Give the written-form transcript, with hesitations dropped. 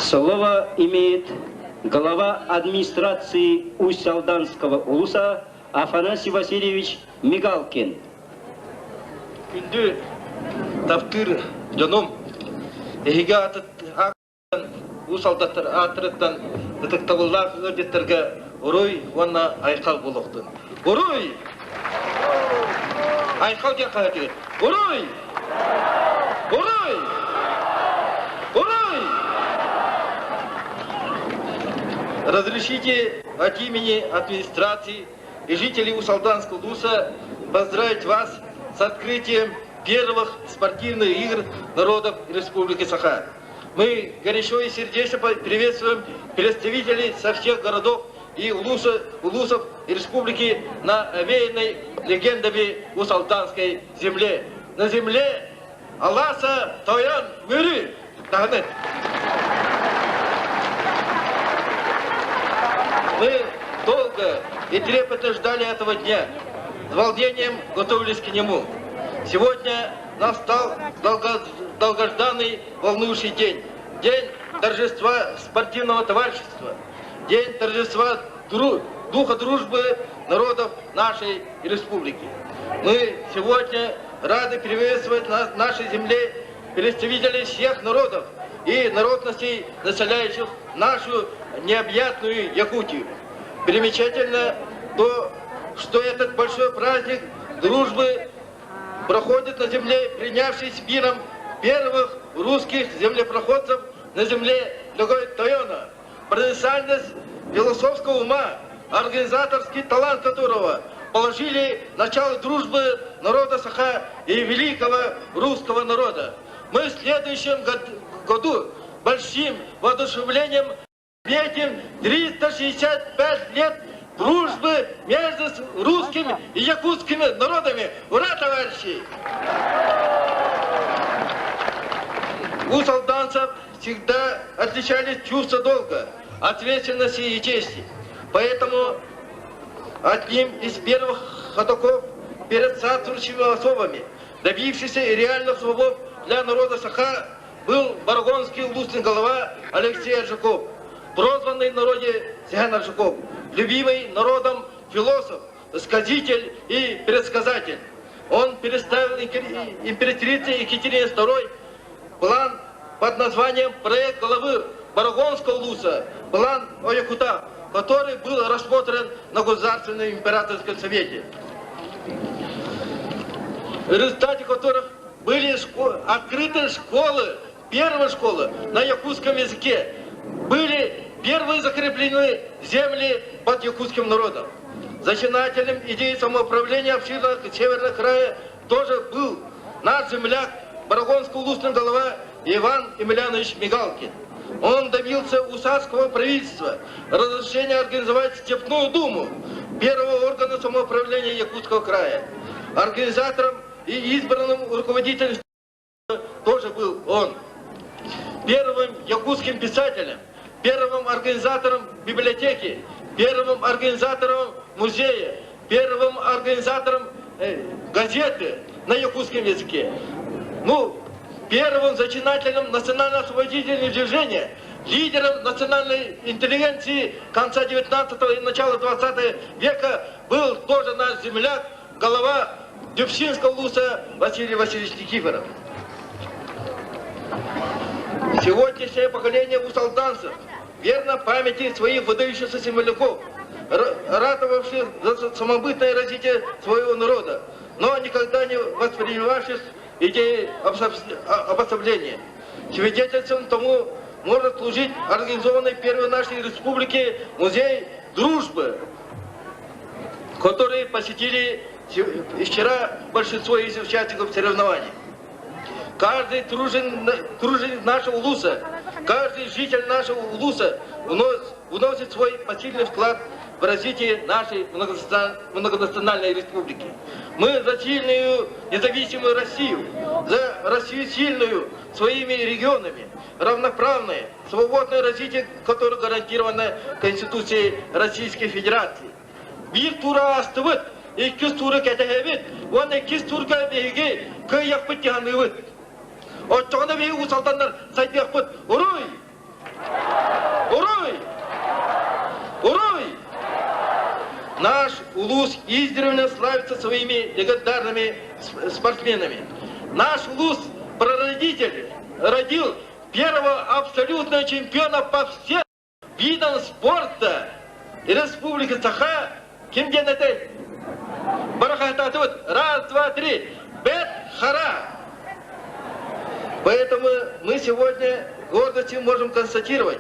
Слово имеет глава администрации Усть-Алданского улуса Афанасий Васильевич Мигалкин. Күнді таптыр жоном, ехеге атын Усть-Алдаттар атырыттан дытықтабыллар өрдеттерге орой ванна айқал болуқтын. Орой! Айқал ген қағатыр. Орой! Орой! Орой! Разрешите от имени администрации и жителей Усть-Алданского улуса поздравить вас с открытием первых спортивных игр народов Республики Саха. Мы горячо и сердечно приветствуем представителей со всех городов и улусов и республики на овеянной легендами Усть-Алданской земле. На земле Алласа Тоян Мюри. Мы долго и трепетно ждали этого дня, с волнением готовились к нему. Сегодня настал долгожданный, волнующий день. День торжества спортивного товарищества. День торжества духа дружбы народов нашей республики. Мы сегодня рады приветствовать на нашей земле представителей всех народов и народностей, населяющих нашу необъятную Якутию. Примечательно то, что этот большой праздник дружбы проходит на земле, принявшей с миром первых русских землепроходцев на земле Тойона. Профессиональность философского ума, организаторский талант которого положили начало дружбы народа Саха и великого русского народа. Мы в следующем году большим воодушевлением отметим 365 лет дружбы между русскими и якутскими народами. Ура, товарищи! У усть-алданцев всегда отличались чувства долга, ответственности и чести. Поэтому одним из первых ходоков перед царствующими особами, добившийся реальных свобод для народа Саха, был баргонский улусный голова Алексей Аджаков, прозванный в народе Сихан Аджаков, любимый народом философ, сказитель и предсказатель. Он представил императрице Екатерине II план под названием «Проект главы Баргонского улуса», план о Якутах, который был рассмотрен на Государственном императорском совете, в результате которых были открыты школы, первая школа на якутском языке, были первые закреплены земли под якутским народом. Зачинателем идеи самоуправления обширных северных края тоже был наш земляк, баргонского улусного голова Иван Емельянович Мигалкин. Он добился у царского правительства разрешения организовать Степную Думу, первого органа самоуправления Якутского края. Организатором и избранным руководителем тоже был он. Первым якутским писателем, первым организатором библиотеки, первым организатором музея, первым организатором газеты на якутском языке. Первым зачинателем национально-освободительного движения, лидером национальной интеллигенции конца 19-го и начала 20 века был тоже наш земляк, голова Дюбщинского улуса Василий Васильевич Никифоров. Сегодняшнее поколение усть-алданцев верно памяти своих выдающихся земляков, ратовавших за самобытное развитие своего народа, но никогда не воспринимавших идеи обособления. Свидетельством тому может служить организованный первой нашей республики музей дружбы, который посетили вчера большинство из участников соревнований. Каждый труженик нашего улуса, каждый житель нашего улуса вносит свой посильный вклад в развитие нашей многонациональной республики. Мы за сильную независимую Россию, за Россию сильную своими регионами, равноправное, свободное развитие, которое гарантировано Конституцией Российской Федерации. Bir tura astıvıt, 2 tura ketehevit, 12 tura behiги, köy yakpıt yahanıvıt. O çoğuna behi usaltanlar saydı yakpıt, uruy! наш улус издревле славится своими легендарными спортсменами. Наш улус, прародитель, родил первого абсолютного чемпиона по всем видам спорта. И Республика Саха, кимден это? Барахататут, раз, два, три, Бет Хара. Поэтому мы сегодня гордостью можем констатировать,